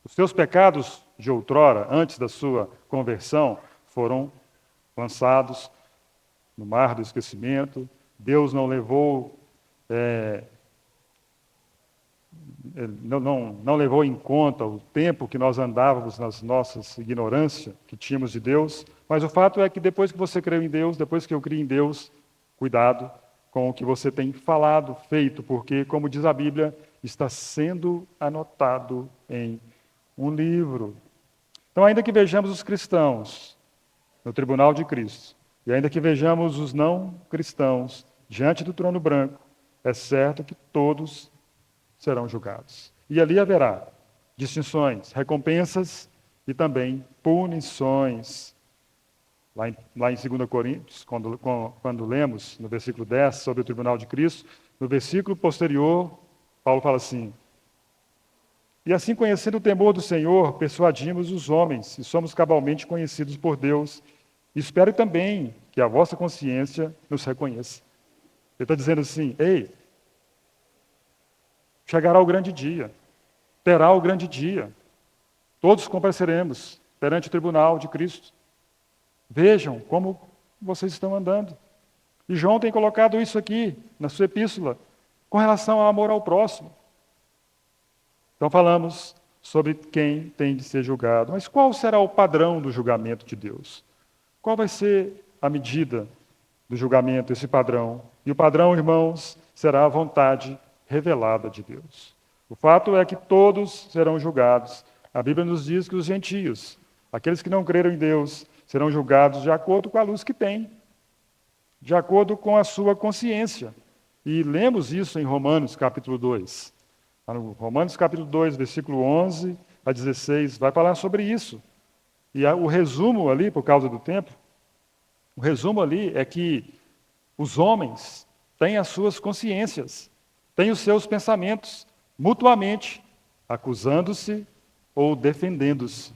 S1: Os seus pecados de outrora, antes da sua conversão, foram lançados no mar do esquecimento. Deus não levou não levou em conta o tempo que nós andávamos nas nossas ignorâncias que tínhamos de Deus, mas o fato é que depois que você creu em Deus, depois que eu criei em Deus, cuidado com o que você tem falado, feito, porque, como diz a Bíblia, está sendo anotado em um livro. Então, ainda que vejamos os cristãos no tribunal de Cristo, e ainda que vejamos os não cristãos diante do trono branco, é certo que todos serão julgados. E ali haverá distinções, recompensas e também punições. Lá em 2 Coríntios, quando lemos no versículo 10 sobre o tribunal de Cristo, no versículo posterior, Paulo fala assim: e assim, conhecendo o temor do Senhor, persuadimos os homens, e somos cabalmente conhecidos por Deus. Espero também que a vossa consciência nos reconheça. Ele está dizendo assim: ei, chegará o grande dia, terá o grande dia. Todos compareceremos perante o tribunal de Cristo. Vejam como vocês estão andando. E João tem colocado isso aqui na sua epístola, com relação ao amor ao próximo. Então falamos sobre quem tem de ser julgado. Mas qual será o padrão do julgamento de Deus? Qual vai ser a medida do julgamento, esse padrão? E o padrão, irmãos, será a vontade revelada de Deus. O fato é que todos serão julgados. A Bíblia nos diz que os gentios, aqueles que não creram em Deus, serão julgados de acordo com a luz que têm, de acordo com a sua consciência. E lemos isso em Romanos capítulo 2. No Romanos capítulo 2, versículo 11 a 16, vai falar sobre isso. E o resumo ali, por causa do tempo, o resumo ali é que os homens têm as suas consciências, têm os seus pensamentos, mutuamente, acusando-se ou defendendo-se.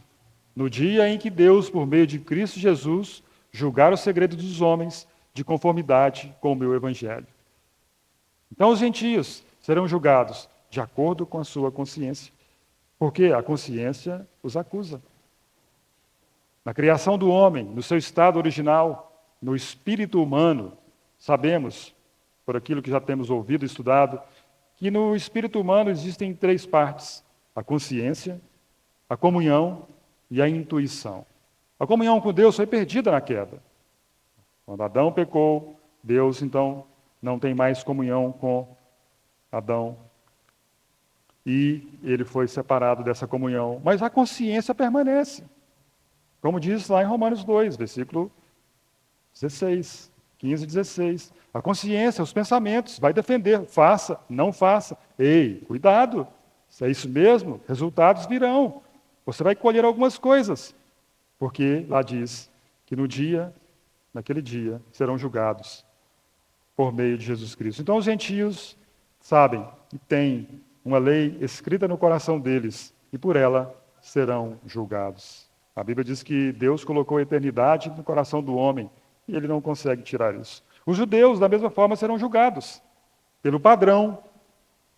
S1: No dia em que Deus, por meio de Cristo Jesus, julgar o segredo dos homens de conformidade com o meu evangelho. Então os gentios serão julgados de acordo com a sua consciência, porque a consciência os acusa. Na criação do homem, no seu estado original, no espírito humano, sabemos, por aquilo que já temos ouvido e estudado, que no espírito humano existem 3 partes: a consciência, a comunhão e a intuição. A comunhão com Deus foi perdida na queda. Quando Adão pecou, Deus então não tem mais comunhão com Adão. E ele foi separado dessa comunhão. Mas a consciência permanece. Como diz lá em Romanos 2, versículo 16, 15 e 16. A consciência, os pensamentos, vai defender. Faça, não faça. Ei, cuidado. Se é isso mesmo, resultados virão. Você vai colher algumas coisas. Porque lá diz que naquele dia, serão julgados por meio de Jesus Cristo. Então os gentios sabem e têm uma lei escrita no coração deles, e por ela serão julgados. A Bíblia diz que Deus colocou a eternidade no coração do homem, e ele não consegue tirar isso. Os judeus, da mesma forma, serão julgados pelo padrão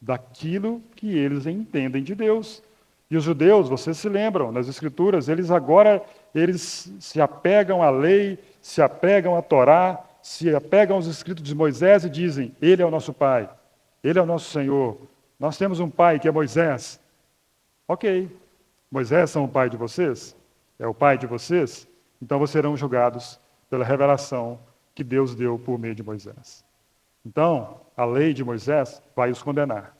S1: daquilo que eles entendem de Deus. E os judeus, vocês se lembram, nas Escrituras, eles se apegam à lei, se apegam à Torá, se apegam aos escritos de Moisés e dizem: Ele é o nosso Pai, Ele é o nosso Senhor. Nós temos um pai que é Moisés. Ok, Moisés é o pai de vocês? É o pai de vocês? Então vocês serão julgados pela revelação que Deus deu por meio de Moisés. Então, a lei de Moisés vai os condenar.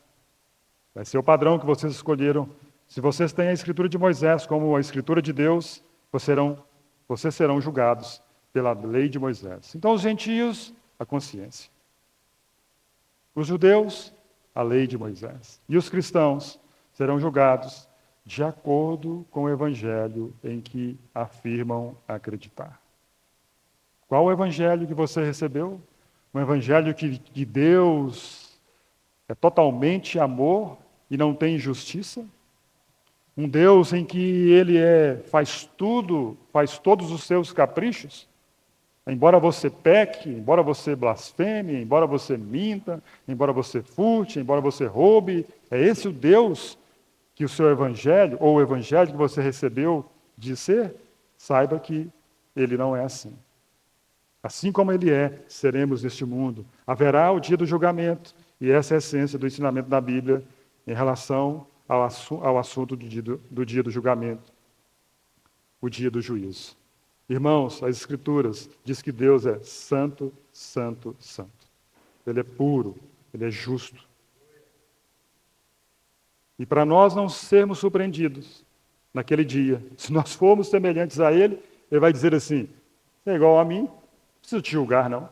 S1: Vai ser o padrão que vocês escolheram. Se vocês têm a escritura de Moisés como a escritura de Deus, vocês serão julgados pela lei de Moisés. Então, os gentios, a consciência. Os judeus, a lei de Moisés. E os cristãos serão julgados de acordo com o evangelho em que afirmam acreditar. Qual o evangelho que você recebeu? Um evangelho que Deus é totalmente amor e não tem injustiça? Um Deus em que Ele faz todos os seus caprichos? Embora você peque, embora você blasfeme, embora você minta, embora você furte, embora você roube, é esse o Deus que o seu evangelho, ou o evangelho que você recebeu, diz ser? Saiba que ele não é assim. Assim como ele é, seremos neste mundo. Haverá o dia do julgamento, e essa é a essência do ensinamento da Bíblia em relação ao assunto do dia do julgamento, o dia do juízo. Irmãos, as Escrituras diz que Deus é santo, santo, santo. Ele é puro, ele é justo. E para nós não sermos surpreendidos naquele dia, se nós formos semelhantes a ele, ele vai dizer assim: é igual a mim, não preciso te julgar, não.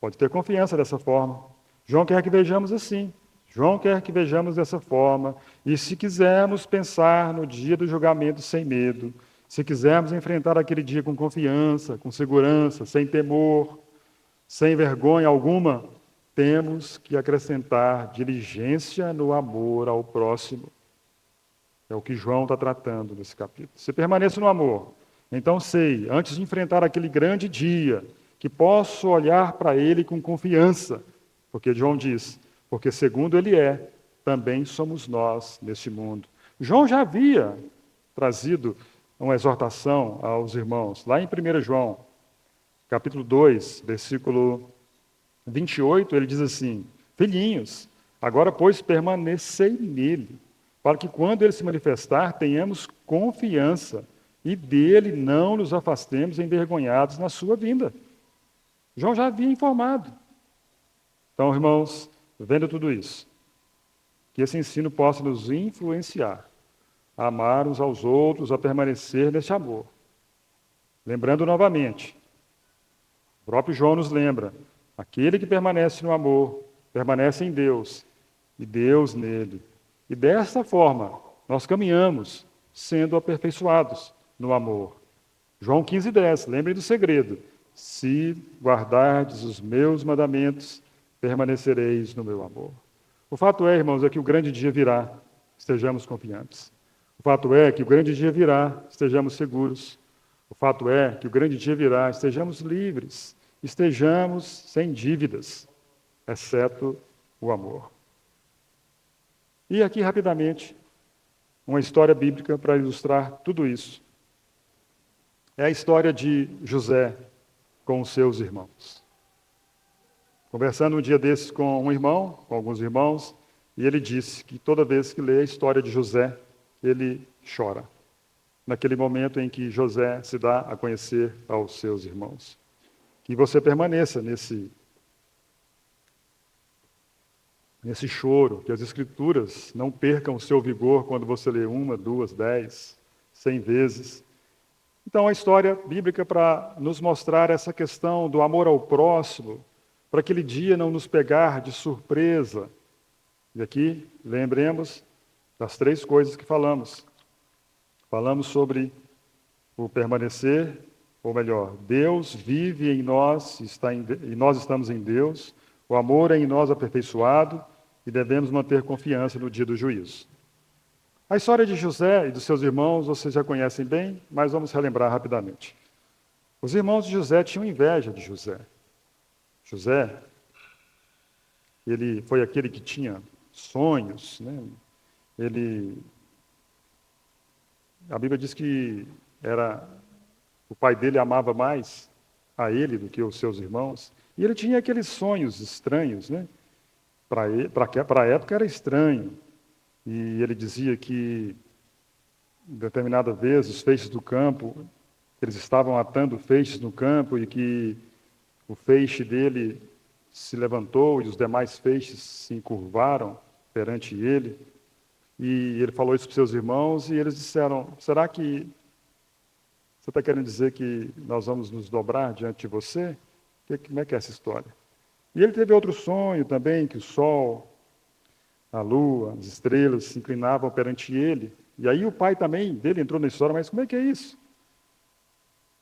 S1: Pode ter confiança dessa forma. João quer que vejamos assim. João quer que vejamos dessa forma. E se quisermos pensar no dia do julgamento sem medo, se quisermos enfrentar aquele dia com confiança, com segurança, sem temor, sem vergonha alguma, temos que acrescentar diligência no amor ao próximo. É o que João está tratando nesse capítulo. Se permaneço no amor, então sei, antes de enfrentar aquele grande dia, que posso olhar para ele com confiança, porque João diz, porque segundo ele é, também somos nós neste mundo. João já havia trazido uma exortação aos irmãos, lá em 1 João, capítulo 2, versículo 28, ele diz assim: filhinhos, agora pois permanecei nele, para que quando ele se manifestar, tenhamos confiança e dele não nos afastemos envergonhados na sua vinda. João já havia informado. Então, irmãos, vendo tudo isso, que esse ensino possa nos influenciar a amar uns aos outros, a permanecer neste amor. Lembrando novamente, o próprio João nos lembra, aquele que permanece no amor, permanece em Deus, e Deus nele. E desta forma, nós caminhamos, sendo aperfeiçoados no amor. João 15:10, lembrem do segredo. Se guardardes os meus mandamentos, permanecereis no meu amor. O fato é, irmãos, é que o grande dia virá, estejamos confiantes. O fato é que o grande dia virá, estejamos seguros. O fato é que o grande dia virá, estejamos livres, estejamos sem dívidas, exceto o amor. E aqui, rapidamente, uma história bíblica para ilustrar tudo isso. É a história de José com os seus irmãos. Conversando um dia desses com um irmão, com alguns irmãos, e ele disse que toda vez que lê a história de José, ele chora. Naquele momento em que José se dá a conhecer aos seus irmãos. Que você permaneça nesse choro, que as Escrituras não percam o seu vigor quando você lê 1, 2, 10, 100 vezes. Então, a história bíblica para nos mostrar essa questão do amor ao próximo, para aquele dia não nos pegar de surpresa. E aqui, lembremos das 3 coisas que falamos. Falamos sobre o permanecer, ou melhor, Deus vive em nós, e nós estamos em Deus, o amor é em nós aperfeiçoado, e devemos manter confiança no dia do juízo. A história de José e dos seus irmãos vocês já conhecem bem, mas vamos relembrar rapidamente. Os irmãos de José tinham inveja de José. José, ele foi aquele que tinha sonhos, né? A Bíblia diz que o pai dele amava mais a ele do que os seus irmãos, e ele tinha aqueles sonhos estranhos, né? Para a época era estranho. E ele dizia que, determinada vez, os feixes do campo, eles estavam atando feixes no campo e que o feixe dele se levantou e os demais feixes se encurvaram perante ele. E ele falou isso para os seus irmãos e eles disseram: será que você está querendo dizer que nós vamos nos dobrar diante de você? Como é que é essa história? E ele teve outro sonho também, que o sol, a lua, as estrelas se inclinavam perante ele. E aí o pai também dele entrou na história, mas como é que é isso?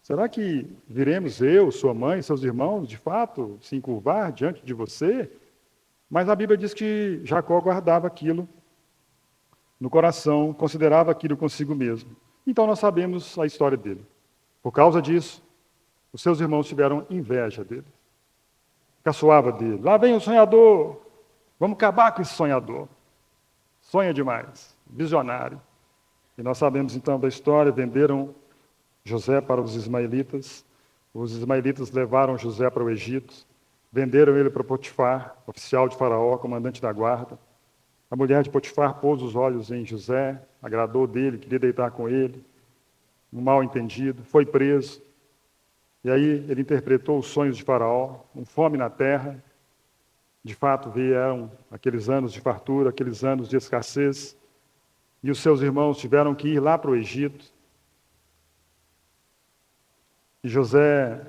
S1: Será que viremos eu, sua mãe, seus irmãos, de fato, se encurvar diante de você? Mas a Bíblia diz que Jacó guardava aquilo no coração, considerava aquilo consigo mesmo. Então nós sabemos a história dele. Por causa disso, os seus irmãos tiveram inveja dele. Caçoava dele. Lá vem o sonhador. Vamos acabar com esse sonhador. Sonha demais. Visionário. E nós sabemos então da história. Venderam José para os ismaelitas. Os ismaelitas levaram José para o Egito, venderam ele para Potifar, oficial de Faraó, comandante da guarda. A mulher de Potifar pôs os olhos em José, agradou dele, queria deitar com ele, um mal entendido, foi preso. E aí ele interpretou os sonhos de Faraó, fome na terra. De fato, vieram aqueles anos de fartura, aqueles anos de escassez, e os seus irmãos tiveram que ir lá para o Egito. E José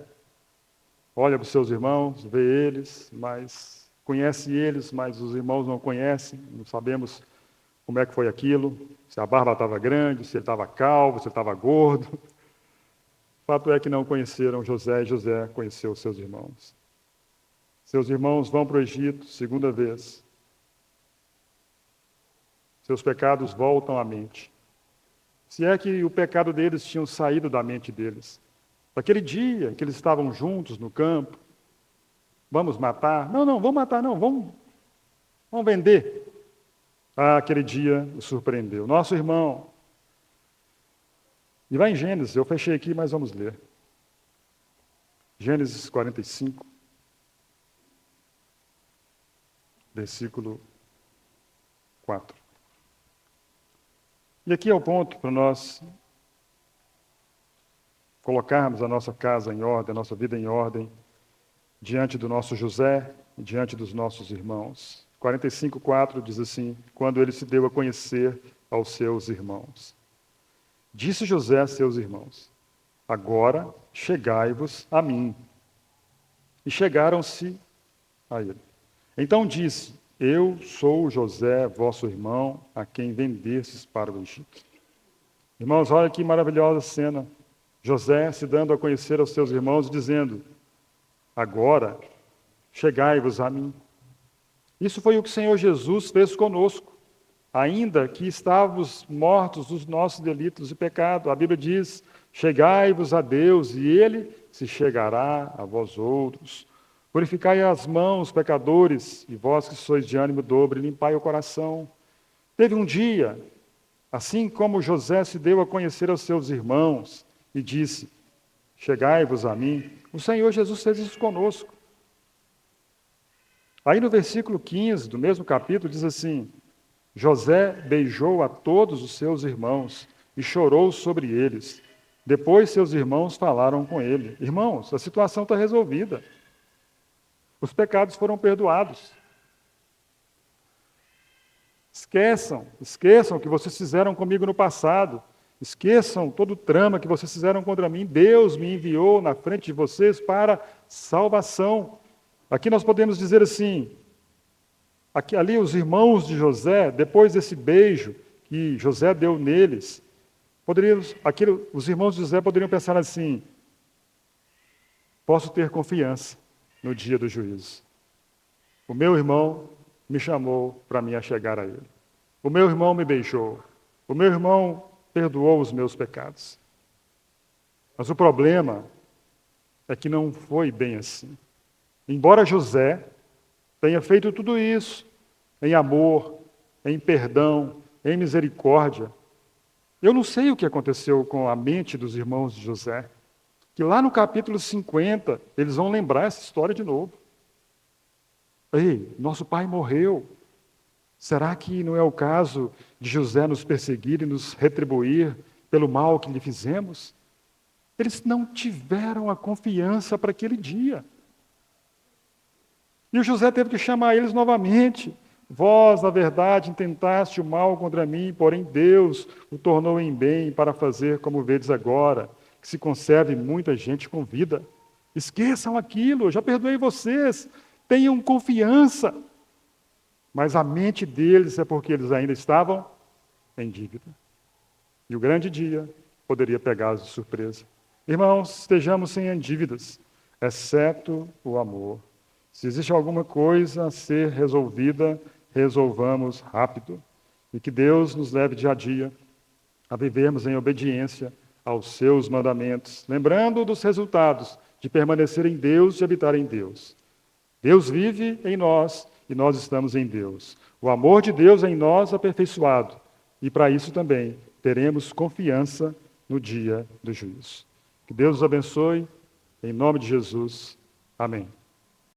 S1: olha para os seus irmãos, vê eles, mas conhece eles, mas os irmãos não conhecem, não sabemos como é que foi aquilo, se a barba estava grande, se ele estava calvo, se ele estava gordo. O fato é que não conheceram José, e José conheceu os seus irmãos. Seus irmãos vão para o Egito, segunda vez. Seus pecados voltam à mente. Se é que o pecado deles tinha saído da mente deles. Naquele dia que eles estavam juntos no campo, vamos matar? Não, vamos matar não, vamos vender. Aquele dia o surpreendeu. Nosso irmão. E vai em Gênesis, eu fechei aqui, mas vamos ler. Gênesis 45. Versículo 4. E aqui é o ponto para nós colocarmos a nossa casa em ordem, a nossa vida em ordem, diante do nosso José e diante dos nossos irmãos. 45:4 diz assim: quando ele se deu a conhecer aos seus irmãos. Disse José a seus irmãos: agora chegai-vos a mim. E chegaram-se a ele. Então disse: eu sou José, vosso irmão, a quem vendestes para o Egito. Irmãos, olha que maravilhosa cena. José se dando a conhecer aos seus irmãos, dizendo: agora chegai-vos a mim. Isso foi o que o Senhor Jesus fez conosco, ainda que estávamos mortos dos nossos delitos e pecados. A Bíblia diz: chegai-vos a Deus, e Ele se chegará a vós outros. Purificai as mãos, pecadores, e vós que sois de ânimo dobre, limpai o coração. Teve um dia, assim como José se deu a conhecer aos seus irmãos e disse: chegai-vos a mim, o Senhor Jesus fez isso conosco. Aí no versículo 15 do mesmo capítulo diz assim: José beijou a todos os seus irmãos e chorou sobre eles. Depois seus irmãos falaram com ele: irmãos, a situação está resolvida. Os pecados foram perdoados. Esqueçam o que vocês fizeram comigo no passado. Esqueçam todo o trama que vocês fizeram contra mim. Deus me enviou na frente de vocês para salvação. Aqui nós podemos dizer assim, ali os irmãos de José, depois desse beijo que José deu neles, os irmãos de José poderiam pensar assim: posso ter confiança no dia do juízo. O meu irmão me chamou para me achegar a ele. O meu irmão me beijou. O meu irmão perdoou os meus pecados. Mas o problema é que não foi bem assim. Embora José tenha feito tudo isso em amor, em perdão, em misericórdia, eu não sei o que aconteceu com a mente dos irmãos de José, que lá no capítulo 50, eles vão lembrar essa história de novo. Ei, nosso pai morreu. Será que não é o caso de José nos perseguir e nos retribuir pelo mal que lhe fizemos? Eles não tiveram a confiança para aquele dia. E o José teve que chamar eles novamente. Vós, na verdade, intentaste o mal contra mim, porém Deus o tornou em bem para fazer como vedes agora, que se conserve muita gente com vida. Esqueçam aquilo, eu já perdoei vocês, tenham confiança. Mas a mente deles é porque eles ainda estavam em dívida. E o grande dia poderia pegá-los de surpresa. Irmãos, estejamos sem dívidas, exceto o amor. Se existe alguma coisa a ser resolvida, resolvamos rápido. E que Deus nos leve dia a dia a vivermos em obediência aos seus mandamentos, lembrando dos resultados de permanecer em Deus e habitar em Deus. Deus vive em nós e nós estamos em Deus. O amor de Deus é em nós aperfeiçoado. E para isso também teremos confiança no dia do juízo. Que Deus os abençoe Em nome de Jesus. Amém.